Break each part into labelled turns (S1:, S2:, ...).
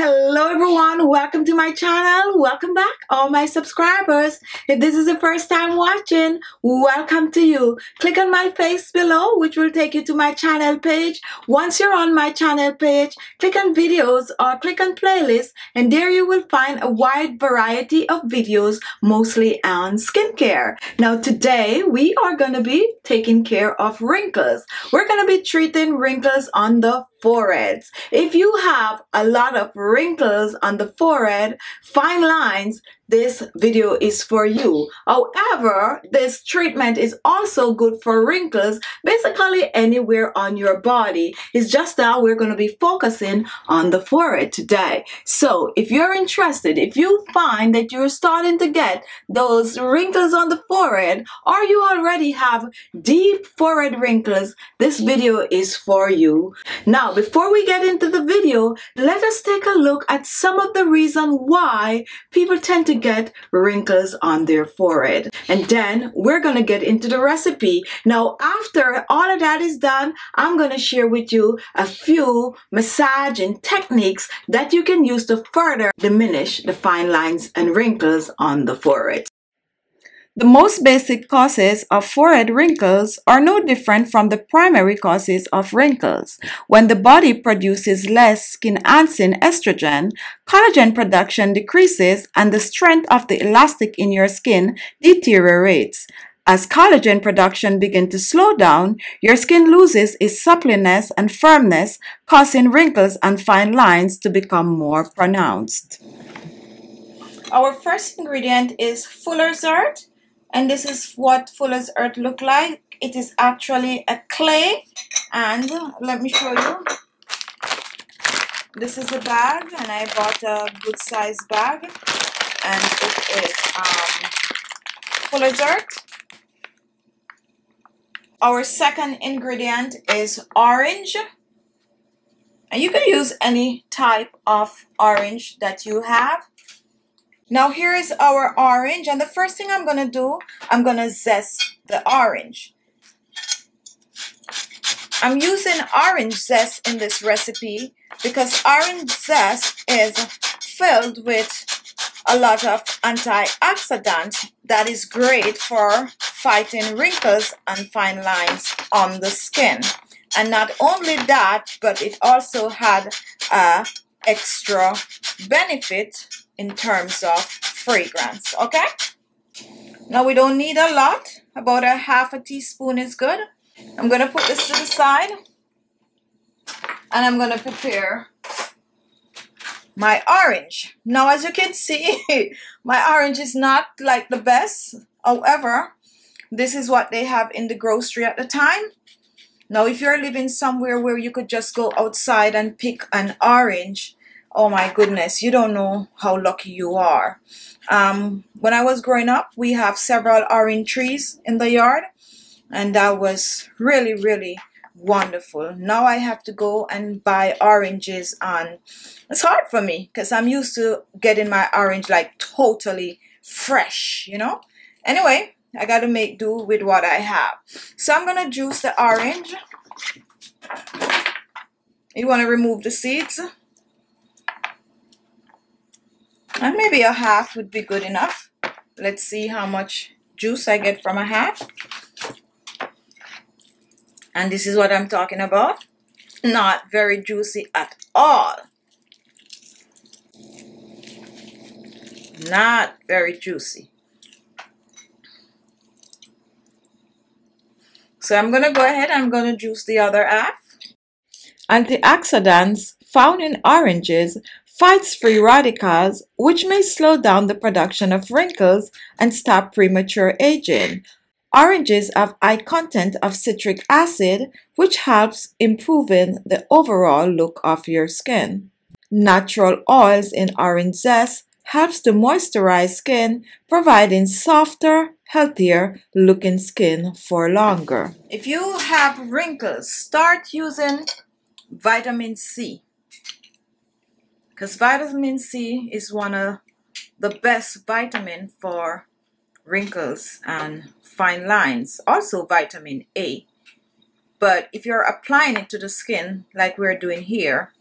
S1: Hello everyone, welcome to my channel. Welcome back all my subscribers. If this is the first time watching, welcome to you. Click on my face below, which will take you to my channel page. Once you're on my channel page, click on videos or click on playlists, and there you will find a wide variety of videos, mostly on skincare. Now today we are going to be taking care of wrinkles. We're going to be treating wrinkles on the foreheads. If you have a lot of wrinkles on the forehead, fine lines, this video is for you. However, this treatment is also good for wrinkles, basically anywhere on your body. It's just that we're going to be focusing on the forehead today. So if you're interested, if you find that you're starting to get those wrinkles on the forehead, or you already have deep forehead wrinkles, this video is for you. Now, before we get into the video, let us take a look at some of the reasons why people tend to get wrinkles on their forehead. And then we're going to get into the recipe. Now, after all of that is done, I'm going to share with you a few massaging techniques that you can use to further diminish the fine lines and wrinkles on the forehead. The most basic causes of forehead wrinkles are no different from the primary causes of wrinkles. When the body produces less skin-enhancing estrogen, collagen production decreases and the strength of the elastic in your skin deteriorates. As collagen production begins to slow down, your skin loses its suppleness and firmness, causing wrinkles and fine lines to become more pronounced. Our first ingredient is Fuller's Earth. And this is what Fuller's Earth look like. It is actually a clay, and let me show you. This is a bag, and I bought a good size bag, and it is Fuller's Earth. Our second ingredient is orange, and you can use any type of orange that you have. Now here is our orange, and the first thing I'm going to do, I'm going to zest the orange. I'm using orange zest in this recipe because orange zest is filled with a lot of antioxidants that is great for fighting wrinkles and fine lines on the skin. And not only that, but it also had an extra benefit in terms of fragrance. Okay, now we don't need a lot, about a half a teaspoon is good. I'm going to put this to the side, and I'm going to prepare my orange. Now as you can see, my orange is not like the best. However, this is what they have in the grocery at the time. Now if you're living somewhere where you could just go outside and pick an orange, oh my goodness, you don't know how lucky you are. When I was growing up, we have several orange trees in the yard, and that was really, really wonderful. Now I have to go and buy oranges, and it's hard for me because I'm used to getting my orange like totally fresh, you know. Anyway, I got to make do with what I have. So I'm going to juice the orange. You want to remove the seeds. And maybe a half would be good enough. Let's see how much juice I get from a half. And this is what I'm talking about. Not very juicy at all. Not very juicy. So I'm going to go ahead and I'm going to juice the other half. Antioxidants found in oranges fights free radicals, which may slow down the production of wrinkles and stop premature aging. Oranges have high content of citric acid, which helps improving the overall look of your skin. Natural oils in orange zest helps to moisturize skin, providing softer, healthier looking skin for longer. If you have wrinkles, start using vitamin C. Because vitamin C is one of the best vitamins for wrinkles and fine lines. Also vitamin A. But if you're applying it to the skin like we're doing here,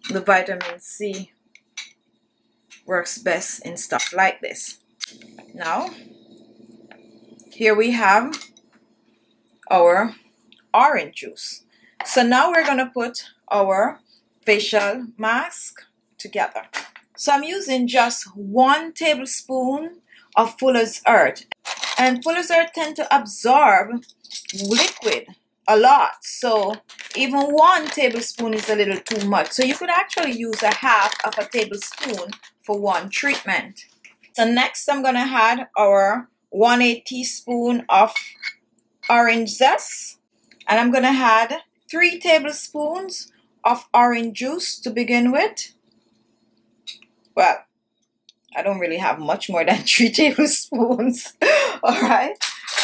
S1: the vitamin C works best in stuff like this. Now, here we have our orange juice. So now we're going to put our facial mask together. So I'm using just 1 tablespoon of Fuller's Earth. And Fuller's Earth tend to absorb liquid a lot. So even 1 tablespoon is a little too much. So you could actually use a half of a tablespoon for 1 treatment. So next I'm going to add our 1/8 teaspoon of orange zest. And I'm going to add 3 tablespoons of orange juice to begin with. Well, I don't really have much more than 3 tablespoons. All right.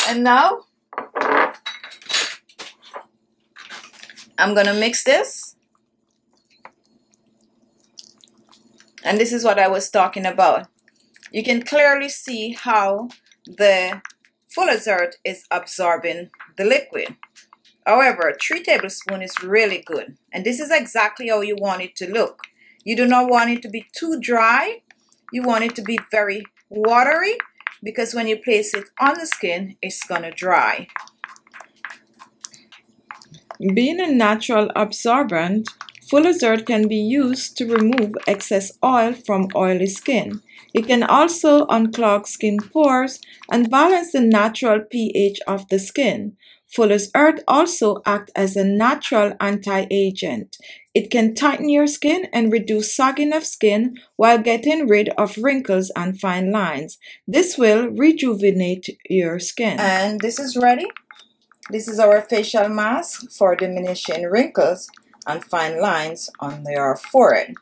S1: And now I'm going to mix this. And this is what I was talking about. You can clearly see how the Fuller's Earth is absorbing the liquid. However, 3 tablespoons is really good. And this is exactly how you want it to look. You do not want it to be too dry. You want it to be very watery, because when you place it on the skin, it's going to dry. Being a natural absorbent, Fuller's Earth can be used to remove excess oil from oily skin. It can also unclog skin pores and balance the natural pH of the skin. Fuller's Earth also acts as a natural anti-agent. It can tighten your skin and reduce sagging of skin while getting rid of wrinkles and fine lines. This will rejuvenate your skin. And this is ready. This is our facial mask for diminishing wrinkles and fine lines on your forehead.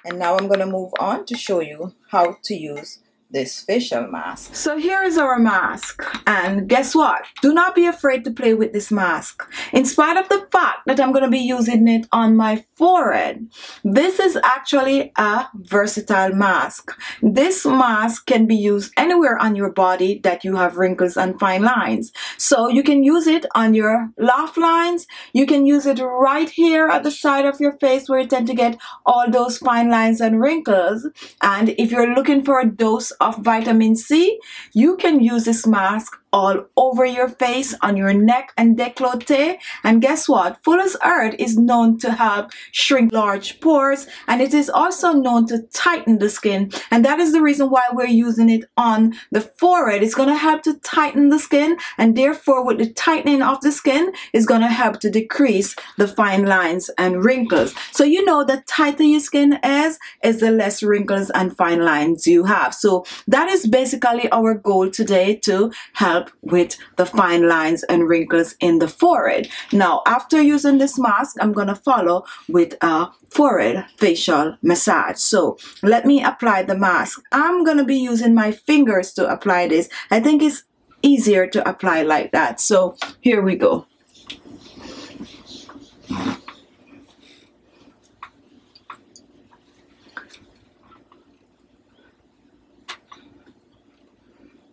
S1: And now I'm going to move on to show you how to use this facial mask. So here is our mask, and guess what? Do not be afraid to play with this mask. In spite of the fact that I'm going to be using it on my forehead, this is actually a versatile mask. This mask can be used anywhere on your body that you have wrinkles and fine lines. So you can use it on your laugh lines. You can use it right here at the side of your face where you tend to get all those fine lines and wrinkles. And if you're looking for a dose of vitamin C, you can use this mask all over your face, on your neck and décolleté. And guess what? Fuller's Earth is known to help shrink large pores, and it is also known to tighten the skin. And that is the reason why we're using it on the forehead. It's going to help to tighten the skin, and therefore with the tightening of the skin, it's going to help to decrease the fine lines and wrinkles. So you know, the tighter your skin is the less wrinkles and fine lines you have. So that is basically our goal today, to help with the fine lines and wrinkles in the forehead. Now, after using this mask, I'm going to follow with a forehead facial massage. So let me apply the mask. I'm going to be using my fingers to apply this. I think it's easier to apply like that. So here we go.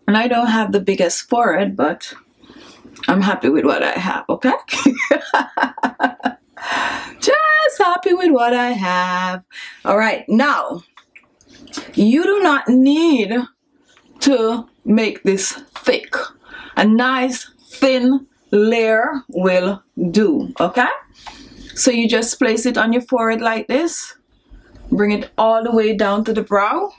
S1: And I don't have the biggest forehead, but I'm happy with what I have, okay? Just happy with what I have. All right, now, you do not need to make this thick. A nice thin layer will do, okay? So you just place it on your forehead like this. Bring it all the way down to the brow.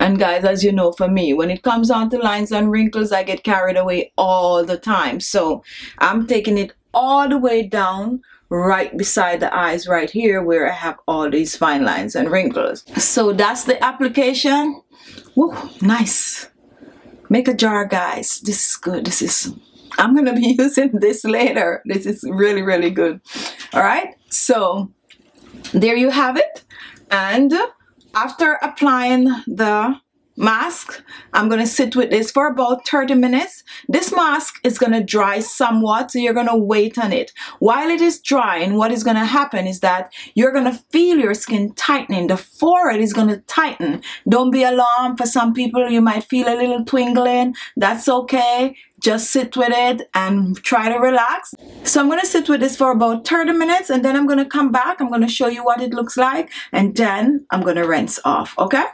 S1: And guys, as you know, for me, when it comes down to lines and wrinkles, I get carried away all the time. So I'm taking it all the way down right beside the eyes right here where I have all these fine lines and wrinkles. So that's the application. Woo, nice. Make a jar, guys. This is good. This is, I'm going to be using this later. This is really, really good. All right. So there you have it. And after applying the mask, I'm going to sit with this for about 30 minutes. This mask is going to dry somewhat, so you're going to wait on it. While it is drying, what is going to happen is that you're going to feel your skin tightening. The forehead is going to tighten. Don't be alarmed. For some people, you might feel a little twingling. That's okay. just sit with it and try to relax. So I'm going to sit with this for about 30 minutes and then I'm going to come back. I'm going to show you what it looks like and then I'm going to rinse off, okay?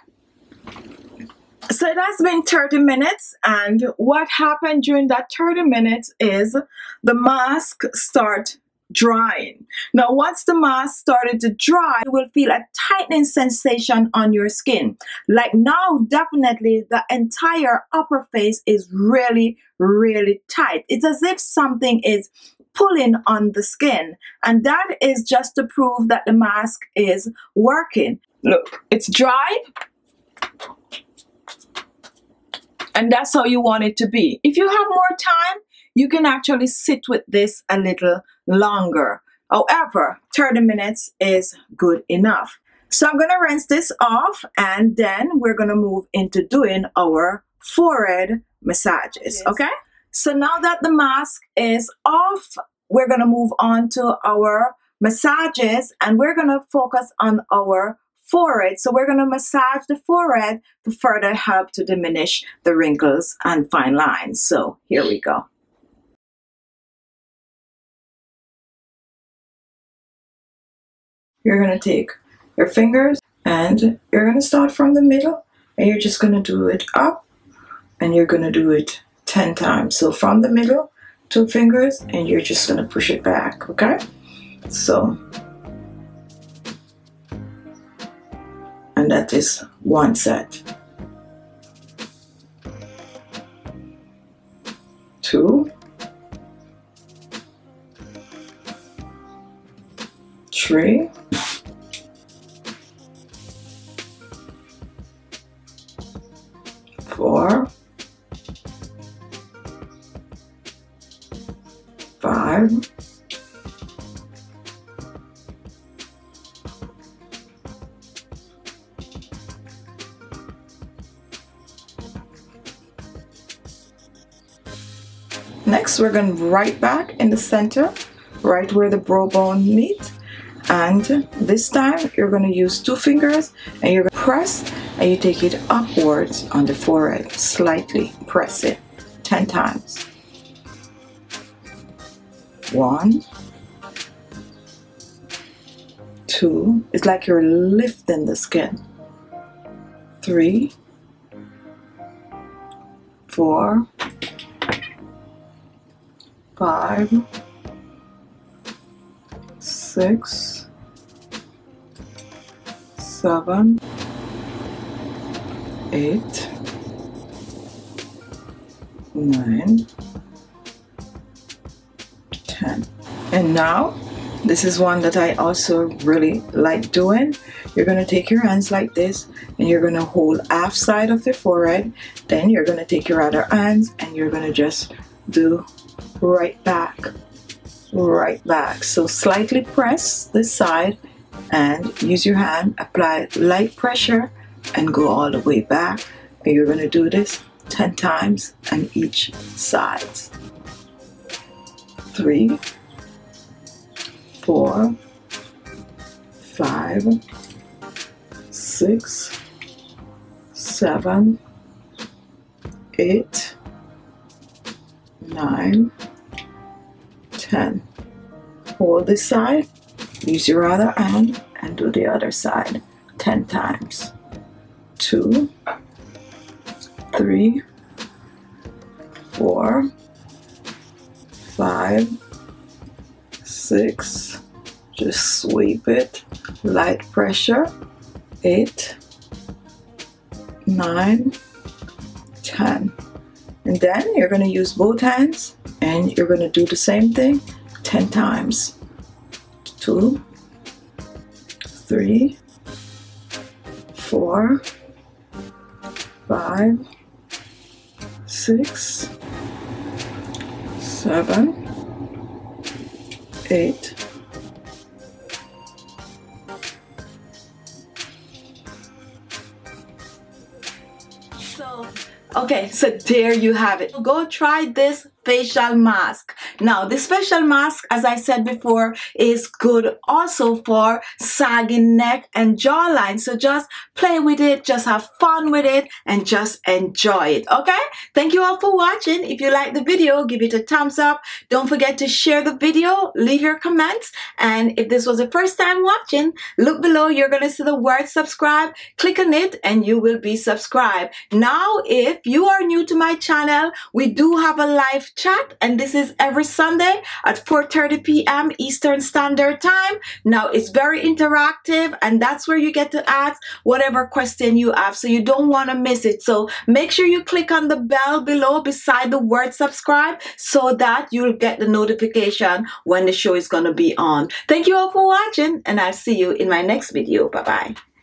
S1: So it has been 30 minutes, and what happened during that 30 minutes is the mask start drying. Now once the mask started to dry, you will feel a tightening sensation on your skin. Like now, definitely the entire upper face is really tight. It's as if something is pulling on the skin, and that is just to prove that the mask is working. Look, it's dry. And that's how you want it to be. If you have more time, you can actually sit with this a little longer. However, 30 minutes is good enough. So I'm going to rinse this off and then we're going to move into doing our forehead massages, okay? So now that the mask is off, we're going to move on to our massages and we're going to focus on our forehead. So we're going to massage the forehead to further help to diminish the wrinkles and fine lines. So here we go. You're going to take your fingers and you're going to start from the middle and you're just going to do it up and you're going to do it 10 times. So from the middle, 2 fingers, and you're just going to push it back, okay? So and that is 1 set. 2, 3, 4, 5, 6. Next, we're going right back in the center, right where the brow bone meet. And this time, you're going to use 2 fingers and you're going to press and you take it upwards on the forehead. Slightly press it 10 times. 1, 2. It's like you're lifting the skin. 3, 4, 5, 6, 7, 8, 9, 10. And now, this is one that I also really like doing. You're going to take your hands like this and you're going to hold half side of the forehead. Then you're going to take your other hands and you're going to just do right back. So slightly press this side and use your hand, apply light pressure and go all the way back. And you're going to do this 10 times on each side. 3, 4, 5, 6, 7, 8, 9, 10. Hold this side, use your other hand and do the other side 10 times. 2, 3, 4, 5, 6, just sweep it, light pressure, 8, 9, 10. And then you're going to use both hands and you're going to do the same thing 10 times. 2, 3, 4, 5, 6, 7, 8, 9. Okay, so there you have it. Go try this facial mask. Now, this facial mask, as I said before, is good also for sagging neck and jawline. So just play with it, just have fun with it, and just enjoy it, okay? Thank you all for watching. If you like the video, give it a thumbs up. Don't forget to share the video, leave your comments, and if this was the first time watching, look below. You're going to see the word subscribe. Click on it and you will be subscribed. Now, if you are new to my channel, we do have a live chat, and this is every Sunday at 4:30 p.m. Eastern Standard Time. Now, it's very interactive, and that's where you get to ask whatever question you have, so you don't want to miss it. So make sure you click on the bell below beside the word subscribe so that you'll get the notification when the show is going to be on. Thank you all for watching, and I'll see you in my next video. Bye-bye.